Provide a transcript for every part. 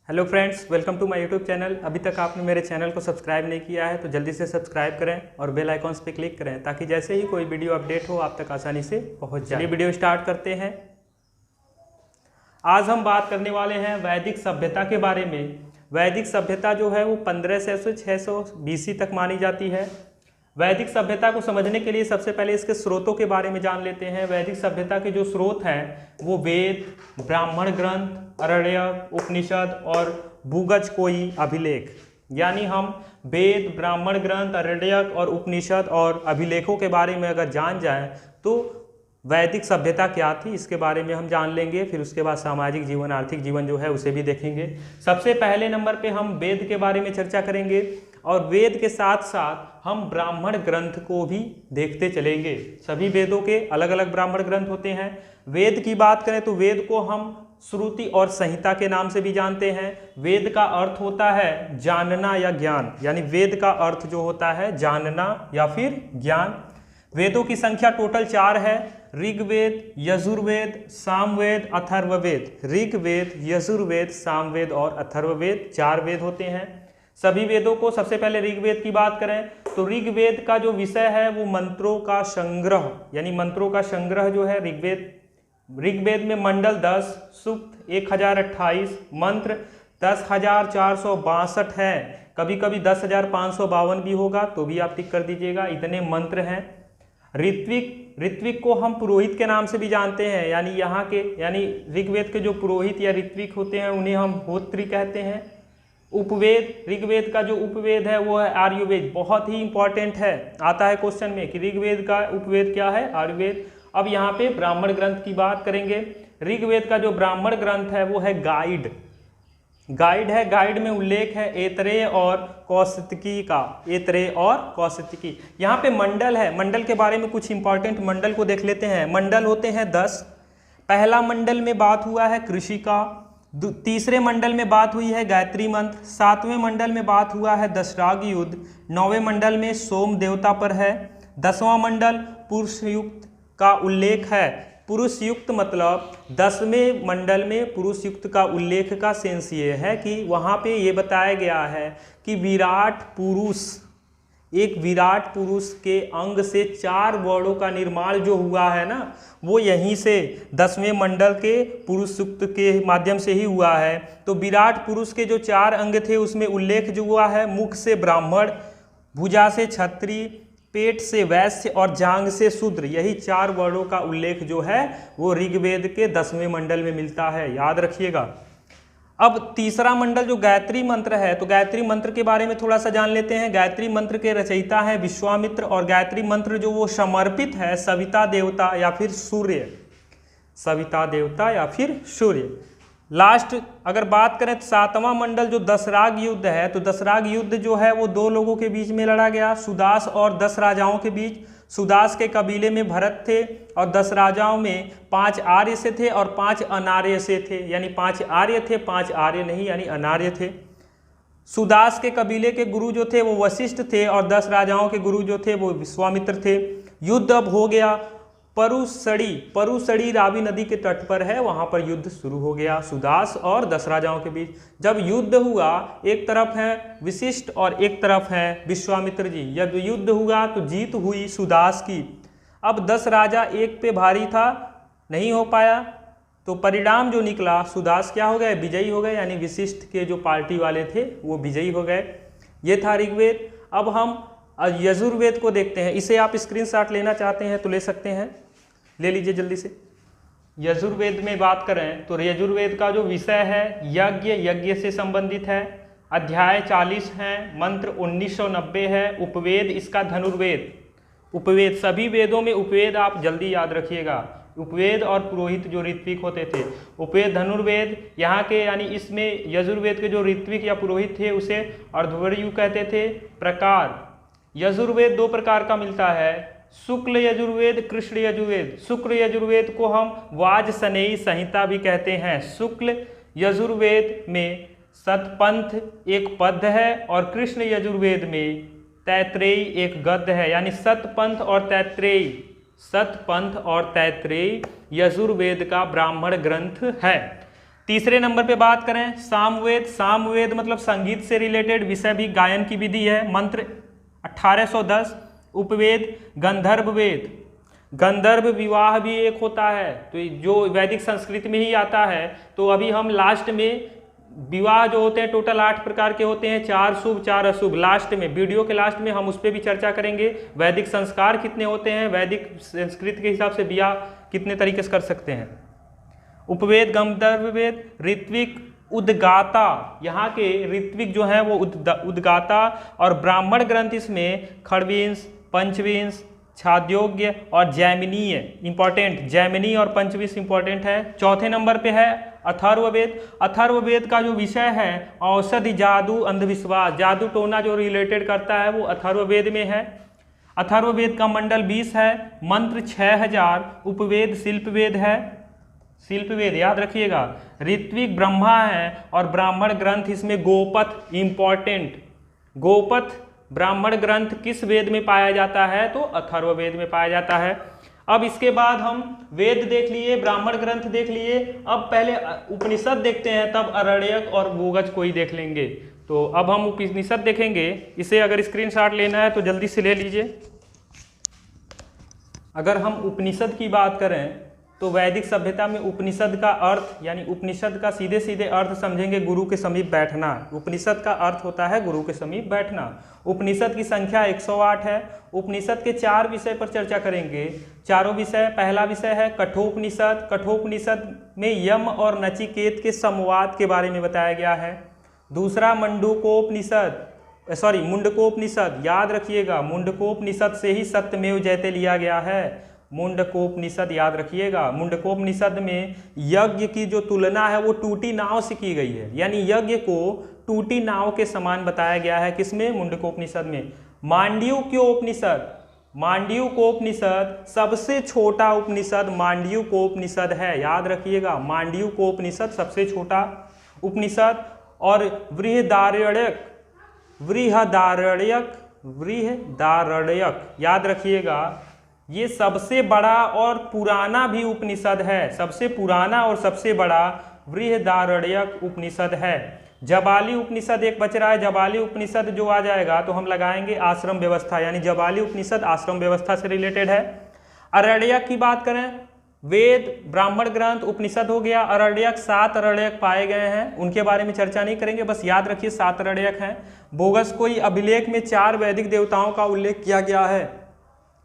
Hello friends, welcome to my YouTube channel. अभी तक आपने मेरे चैनल को सब्सक्राइब नहीं किया है तो जल्दी से सब्सक्राइब करें और बेल आइकॉन्स पे क्लिक करें ताकि जैसे ही कोई वीडियो अपडेट हो आप तक आसानी से पहुंच जाए। चलिए वीडियो स्टार्ट करते हैं। आज हम बात करने वाले हैं वैदिक सभ्यता के बारे में। वैदिक सभ्यता जो है वो 1500 से 600 BC तक मानी जाती है। वैदिक सभ्यता को समझने के लिए सबसे पहले इसके स्रोतों के बारे में जान लेते हैं। वैदिक सभ्यता के जो स्रोत हैं वो वेद, ब्राह्मण ग्रंथ, आरण्यक, उपनिषद और भूगज कोई अभिलेख, यानी हम वेद, ब्राह्मण ग्रंथ, आरण्यक और उपनिषद और अभिलेखों के बारे में अगर जान जाएं तो वैदिक सभ्यता क्या थी इसके बारे में हम जान लेंगे। फिर उसके बाद सामाजिक जीवन, आर्थिक जीवन जो है उसे भी देखेंगे। सबसे पहले नंबर पे हम वेद के बारे में चर्चा करेंगे और वेद के साथ साथ हम ब्राह्मण ग्रंथ को भी देखते चलेंगे। सभी वेदों के अलग अलग ब्राह्मण ग्रंथ होते हैं। वेद की बात करें तो वेद को हम श्रुति और संहिता के नाम से भी जानते हैं। वेद का अर्थ होता है जानना या ज्ञान, यानी वेद का अर्थ जो होता है जानना या फिर ज्ञान। वेदों की संख्या टोटल 4 है: ऋग्वेद, यजुर्वेद, सामवेद, अथर्ववेद। ऋग्वेद, यजुर्वेद, सामवेद और अथर्ववेद 4 वेद होते हैं। सभी वेदों को सबसे पहले ऋग्वेद की बात करें तो ऋग्वेद का जो विषय है वो मंत्रों का संग्रह, यानी मंत्रों का संग्रह जो है ऋग्वेद में मंडल 10, सूक्त 1028, मंत्र 10,462 है। कभी कभी 10,552 भी होगा तो भी आप टिक कर दीजिएगा। इतने मंत्र हैं। ऋत्विक को हम पुरोहित के नाम से भी जानते हैं, यानी ऋग्वेद के जो पुरोहित या ऋत्विक होते हैं उन्हें हम होत्री कहते हैं। उपवेद, ऋग्वेद का जो उपवेद है वो है आर्यवेद। बहुत ही इंपॉर्टेंट है, आता है क्वेश्चन में कि ऋग्वेद का उपवेद क्या है, आर्यवेद। अब यहाँ पे ब्राह्मण ग्रंथ की बात करेंगे। ऋग्वेद का जो ब्राह्मण ग्रंथ है वो है गाइड है। गाइड में उल्लेख है ऐतरेय और कौशिकी का। ऐतरेय और कौशिकी। यहाँ पे मंडल है। मंडल के बारे में कुछ इंपॉर्टेंट मंडल को देख लेते हैं। मंडल होते हैं 10। पहला मंडल में बात हुआ है कृषि का। तीसरे मंडल में बात हुई है गायत्री मंत्र। 7वें मंडल में बात हुआ है दशराग युद्ध। 9वें मंडल में सोम देवता पर है। 10वां मंडल पुरुष युक्त का उल्लेख है। पुरुष युक्त मतलब 10वें मंडल में पुरुष युक्त का उल्लेख का सेंस ये है कि वहाँ पे ये बताया गया है कि एक विराट पुरुष के अंग से 4 वर्णों का निर्माण जो हुआ है ना, वो यहीं से 10वें मंडल के पुरुष युक्त के माध्यम से ही हुआ है। तो विराट पुरुष के जो 4 अंग थे उसमें उल्लेख जो हुआ है, मुख से ब्राह्मण, भुजा से क्षत्रिय, पेट से वैश्य और जांग से शूद्र, यही 4 वर्णों का उल्लेख जो है वो ऋग्वेद के 10वें मंडल में मिलता है, याद रखिएगा। अब तीसरा मंडल जो गायत्री मंत्र है, तो गायत्री मंत्र के बारे में थोड़ा सा जान लेते हैं। गायत्री मंत्र के रचयिता है विश्वामित्र और गायत्री मंत्र जो वो समर्पित है सविता देवता या फिर सूर्य। लास्ट अगर बात करें तो 7वां मंडल जो दशराग युद्ध है, तो दशराग युद्ध जो है वो 2 लोगों के बीच में लड़ा गया, सुदास और 10 राजाओं के बीच। सुदास के कबीले में भरत थे और 10 राजाओं में 5 आर्य से थे और 5 अनार्य से थे, यानी 5 आर्य थे, 5 आर्य नहीं यानी अनार्य थे। सुदास के कबीले के गुरु जो थे वो वशिष्ठ थे और 10 राजाओं के गुरु जो थे वो विश्वामित्र थे। युद्ध अब हो गया परुसड़ी रावी नदी के तट पर है, वहां पर युद्ध शुरू हो गया सुदास और 10 राजाओं के बीच। जब युद्ध हुआ, एक तरफ है वशिष्ठ और एक तरफ है विश्वामित्र जी। जब युद्ध हुआ तो जीत हुई सुदास की। अब 10 राजा एक पे भारी था, नहीं हो पाया, तो परिणाम जो निकला सुदास क्या हो गए, विजयी हो गए, यानी वशिष्ठ के जो पार्टी वाले थे वो विजयी हो गए। ये था ऋग्वेद। अब हम यजुर्वेद को देखते हैं। इसे आप स्क्रीनशॉट लेना चाहते हैं तो ले सकते हैं, ले लीजिए जल्दी से। यजुर्वेद में बात करें तो यजुर्वेद का जो विषय है यज्ञ से संबंधित है। अध्याय 40 हैं, मंत्र 1990 है। उपवेद इसका धनुर्वेद। उपवेद, सभी वेदों में उपवेद आप जल्दी याद रखिएगा। उपवेद और पुरोहित जो ऋत्विक होते थे, उपवेद धनुर्वेद यहाँ के, यानी इसमें यजुर्वेद के जो ऋत्विक या पुरोहित थे उसे अर्धवर्यु कहते थे। प्रकार यजुर्वेद 2 प्रकार का मिलता है, शुक्ल यजुर्वेद, कृष्ण यजुर्वेद। शुक्ल यजुर्वेद को हम वाजसनेयी संहिता भी कहते हैं। शुक्ल यजुर्वेद में शतपंथ एक पद्य है और कृष्ण यजुर्वेद में तैत्रेयी एक गद्य है, यानी शतपंथ और तैत्रेयी यजुर्वेद का ब्राह्मण ग्रंथ है। तीसरे नंबर पे बात करें सामवेद। सामवेद मतलब संगीत से रिलेटेड विषय भी गायन की विधि है। मंत्र 1810। उपवेद गंधर्व वेद। गंधर्व विवाह भी एक होता है, तो जो वैदिक संस्कृति में ही आता है। तो अभी हम लास्ट में विवाह जो होते हैं टोटल 8 प्रकार के होते हैं, 4 शुभ 4 अशुभ। लास्ट में वीडियो के लास्ट में हम उस पर भी चर्चा करेंगे। वैदिक संस्कार कितने होते हैं, वैदिक संस्कृति के हिसाब से विवाह कितने तरीके से कर सकते हैं। उपवेद गंधर्व वेद। ऋत्विक उद्गाता, यहाँ के ऋत्विक जो है वो उद्गाता। और ब्राह्मण ग्रंथ इसमें खड़विंश, पंचविंश, छांदोग्य और जैमिनीय इंपॉर्टेंट। जैमिनी और पंचविंश इंपॉर्टेंट है। चौथे नंबर पे है अथर्ववेद। अथर्ववेद का जो विषय है औषधि, जादू, अंधविश्वास, जादू टोना जो रिलेटेड करता है वो अथर्ववेद में है। अथर्ववेद का मंडल 20 है, मंत्र 6000। उपवेद शिल्पवेद है। शिल्पवेद याद रखिएगा। ऋत्विक ब्रह्मा है और ब्राह्मण ग्रंथ इसमें गोपथ इंपॉर्टेंट। गोपथ ब्राह्मण ग्रंथ किस वेद में पाया जाता है, तो अथर्ववेद में पाया जाता है। अब इसके बाद हम वेद देख लिए, ब्राह्मण ग्रंथ देख लिए। अब पहले उपनिषद देखते हैं, तब अरण्यक और बोगज कोई देख लेंगे। तो अब हम उपनिषद देखेंगे। इसे अगर स्क्रीनशॉट लेना है तो जल्दी से ले लीजिए। अगर हम उपनिषद की बात करें तो वैदिक सभ्यता में उपनिषद का अर्थ, यानी उपनिषद का सीधे सीधे अर्थ समझेंगे गुरु के समीप बैठना। उपनिषद का अर्थ होता है गुरु के समीप बैठना। उपनिषद की संख्या 108 है। उपनिषद के 4 विषय पर चर्चा करेंगे। चारों विषय, पहला विषय है कठोपनिषद। कठोपनिषद में यम और नचिकेत के संवाद के बारे में बताया गया है। दूसरा मुंडकोपनिषद। याद रखिएगा, मुंडकोपनिषद से ही सत्यमेव जयते लिया गया है। मुंडकोपनिषद याद रखिएगा। मुंडकोपनिषद में यज्ञ की जो तुलना है वो टूटी नाव से की गई है, यानी यज्ञ को टूटी नाव के समान बताया गया है। किसमें? मुंडकोपनिषद में। मांडव्योपनिषद। मांडव्योपनिषद सबसे छोटा उपनिषद मांडव्योपनिषद है, याद रखिएगा। मांडव्योपनिषद सबसे छोटा उपनिषद। और बृहदारण्यक याद रखिएगा, ये सबसे बड़ा और पुराना भी उपनिषद है। सबसे पुराना और सबसे बड़ा बृहदारण्यक उपनिषद है। जबाली उपनिषद एक बच रहा है। जबाली उपनिषद जो आ जाएगा तो हम लगाएंगे आश्रम व्यवस्था, यानी जबाली उपनिषद आश्रम व्यवस्था से रिलेटेड है। अरण्यक की बात करें, वेद, ब्राह्मण ग्रंथ, उपनिषद हो गया। अरण्यक 7 अरण्यक पाए गए हैं, उनके बारे में चर्चा नहीं करेंगे, बस याद रखिए 7 अरण्यक हैं। बोगस कोई अभिलेख में 4 वैदिक देवताओं का उल्लेख किया गया है,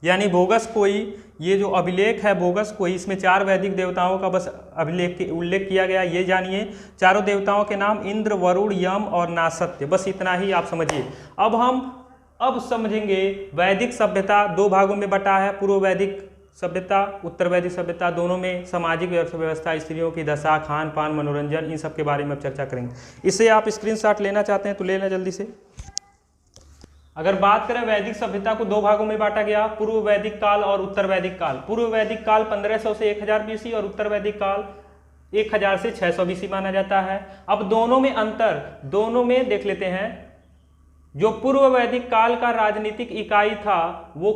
यानी बोगस कोई, ये जो अभिलेख है बोगस कोई, इसमें 4 वैदिक देवताओं का बस उल्लेख किया गया। ये जानिए, चारों देवताओं के नाम इंद्र, वरुण, यम और नासत्य। बस इतना ही आप समझिए। अब समझेंगे वैदिक सभ्यता 2 भागों में बटा है। पूर्व वैदिक सभ्यता, उत्तर वैदिक सभ्यता, दोनों में सामाजिक व्यवस्था, स्त्रियों की दशा, खान पान, मनोरंजन, इन सब के बारे में अब चर्चा करेंगे। इसे आप स्क्रीनशॉट लेना चाहते हैं तो ले लें जल्दी से। अगर बात करें वैदिक सभ्यता को 2 भागों में बांटा गया, पूर्व वैदिक काल और उत्तर वैदिक काल। पूर्व वैदिक काल 1500 से 1000 BC और उत्तर वैदिक काल 1000 से 600 BC माना जाता है। अब दोनों में अंतर, दोनों में देख लेते हैं। जो पूर्व वैदिक काल का राजनीतिक इकाई था वो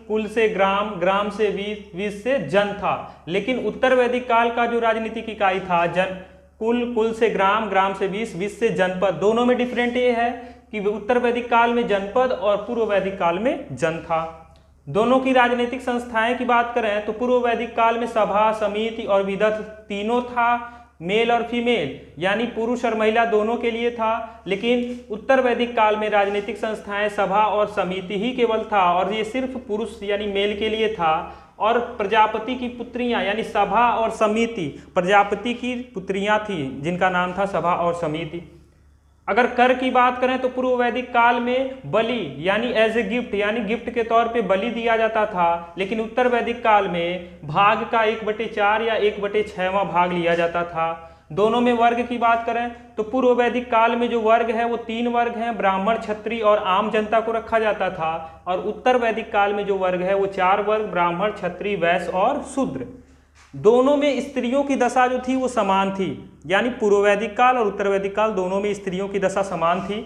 कुल से ग्राम, ग्राम से वीस से जन था। लेकिन उत्तर वैदिक काल का जो राजनीतिक इकाई था कुल से ग्राम, ग्राम से वीस से जनपद। दोनों में डिफरेंट ये है कि उत्तर वैदिक काल में जनपद और पूर्व वैदिक काल में जन था। दोनों की राजनीतिक संस्थाएं की बात करें तो पूर्व वैदिक काल में सभा, समिति और विदथ तीनों था, मेल और फीमेल, यानी पुरुष और महिला दोनों के लिए था। लेकिन उत्तर वैदिक काल में राजनीतिक संस्थाएं सभा और समिति ही केवल था, और ये सिर्फ पुरुष यानी मेल के लिए था। और प्रजापति की पुत्रियां, यानी सभा और समिति, प्रजापति की पुत्रियां थी जिनका नाम था सभा और समिति। अगर कर की बात करें तो पूर्व वैदिक काल में बलि, यानी एज ए गिफ्ट, यानी गिफ्ट के तौर पे बलि दिया जाता था। लेकिन उत्तर वैदिक काल में भाग का 1/4 या 1/6वां भाग लिया जाता था। दोनों में वर्ग की बात करें तो पूर्व वैदिक काल में जो वर्ग है वो 3 वर्ग हैं, ब्राह्मण, क्षत्रिय और आम जनता को रखा जाता था। और उत्तर वैदिक काल में जो वर्ग है वो 4 वर्ग, ब्राह्मण, क्षत्रिय, वैश्य और शूद्र। दोनों में स्त्रियों की दशा जो थी वो समान थी, यानी पूर्व वैदिक काल और उत्तर वैदिक काल दोनों में स्त्रियों की दशा समान थी।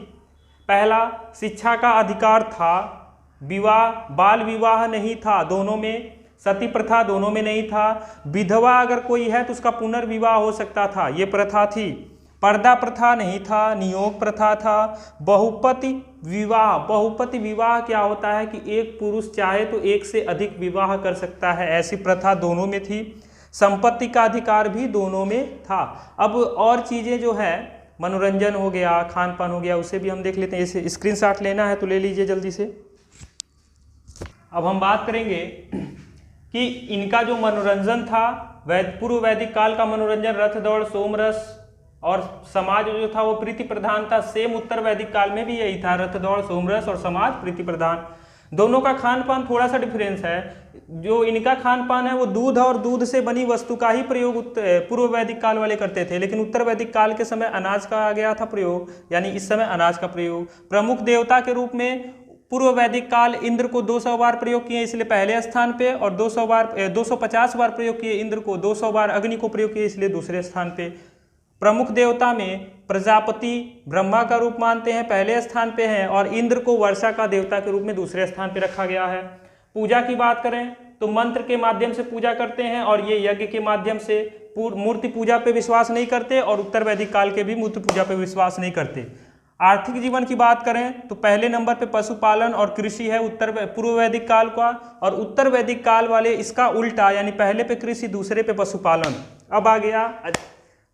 पहला, शिक्षा का अधिकार था, विवाह, बाल विवाह नहीं था दोनों में। सती प्रथा दोनों में नहीं था। विधवा अगर कोई है तो उसका पुनर्विवाह हो सकता था, ये प्रथा थी। पर्दा प्रथा नहीं था, नियोग प्रथा था। बहुपति विवाह, बहुपति विवाह क्या होता है कि एक पुरुष चाहे तो एक से अधिक विवाह कर सकता है, ऐसी प्रथा दोनों में थी। संपत्ति का अधिकार भी दोनों में था। अब और चीज़ें जो है, मनोरंजन हो गया, खान पान हो गया, उसे भी हम देख लेते हैं। इसे स्क्रीनशॉट लेना है तो ले लीजिए जल्दी से। अब हम बात करेंगे कि इनका जो मनोरंजन था, पूर्व वैदिक काल का मनोरंजन रथ दौड़, सोमरस और समाज जो था वो प्रीति प्रधान था। सेम उत्तर वैदिक काल में भी यही था, रथ दौड़, सोमरस और समाज प्रीति प्रधान। दोनों का खान पान थोड़ा सा डिफरेंस है। जो इनका खान पान है वो दूध और दूध से बनी वस्तु का ही प्रयोग पूर्व वैदिक काल वाले करते थे, लेकिन उत्तर वैदिक काल के समय अनाज का आ गया था प्रयोग, यानी इस समय अनाज का प्रयोग। प्रमुख देवता के रूप में पूर्व वैदिक काल इंद्र को 200 बार प्रयोग किए, इसलिए पहले स्थान पे, और 250 बार प्रयोग किए इंद्र को, 200 बार अग्नि को प्रयोग किए, इसलिए दूसरे स्थान पे। प्रमुख देवता में प्रजापति ब्रह्मा का रूप मानते हैं, पहले स्थान पे हैं, और इंद्र को वर्षा का देवता के रूप में दूसरे स्थान पे रखा गया है। पूजा की बात करें तो मंत्र के माध्यम से पूजा करते हैं, और ये यज्ञ के माध्यम से। मूर्ति पूजा पे विश्वास नहीं करते, और उत्तर वैदिक काल के भी मूर्ति पूजा पे विश्वास नहीं करते। आर्थिक जीवन की बात करें तो पहले नंबर पे पशुपालन और कृषि है पूर्व वैदिक काल का, और उत्तर वैदिक काल वाले इसका उल्टा, यानी पहले पे कृषि, दूसरे पे पशुपालन। अब आ गया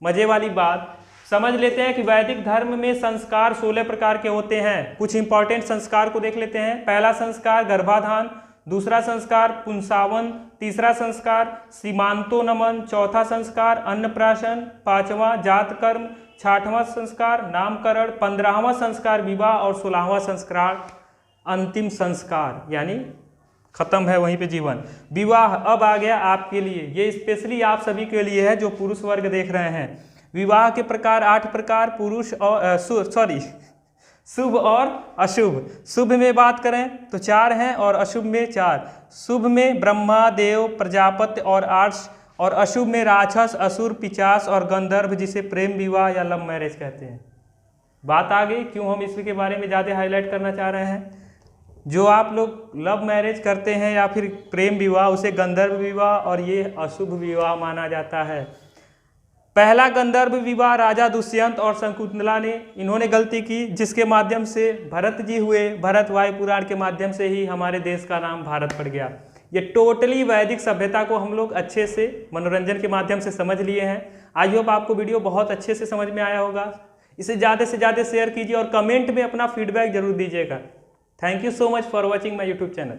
मजे वाली बात, समझ लेते हैं कि वैदिक धर्म में संस्कार 16 प्रकार के होते हैं। कुछ इंपॉर्टेंट संस्कार को देख लेते हैं। पहला संस्कार गर्भाधान, दूसरा संस्कार पुंसावन, तीसरा संस्कार सीमांतो नमन, चौथा संस्कार अन्नप्राशन, पांचवा जात कर्म, छठवां संस्कार नामकरण, 15वां संस्कार विवाह, और 16वां संस्कार अंतिम संस्कार, यानी खत्म है वहीं पे जीवन, विवाह। अब आ गया आपके लिए, ये स्पेशली आप सभी के लिए है जो पुरुष वर्ग देख रहे हैं। विवाह के प्रकार 8 प्रकार, पुरुष और शुभ और अशुभ। शुभ में बात करें तो 4 हैं, और अशुभ में 4। शुभ में ब्रह्मा, देव, प्रजापति और आर्ष, और अशुभ में राक्षस, असुर, पिशाच और गंधर्व, जिसे प्रेम विवाह या लव मैरिज कहते हैं। बात आ गई क्यों हम इसके बारे में ज़्यादा हाईलाइट करना चाह रहे हैं। जो आप लोग लव मैरिज करते हैं या फिर प्रेम विवाह, उसे गंधर्व विवाह और ये अशुभ विवाह माना जाता है। पहला गंधर्व विवाह राजा दुष्यंत और शकुंतला ने, इन्होंने गलती की, जिसके माध्यम से भरत जी हुए। भरत वायु पुराण के माध्यम से ही हमारे देश का नाम भारत पड़ गया। ये टोटली वैदिक सभ्यता को हम लोग अच्छे से मनोरंजन के माध्यम से समझ लिए हैं। आई होप आपको वीडियो बहुत अच्छे से समझ में आया होगा। इसे ज़्यादा से ज़्यादा शेयर कीजिए और कमेंट में अपना फीडबैक जरूर दीजिएगा। Thank you so much for watching my YouTube channel.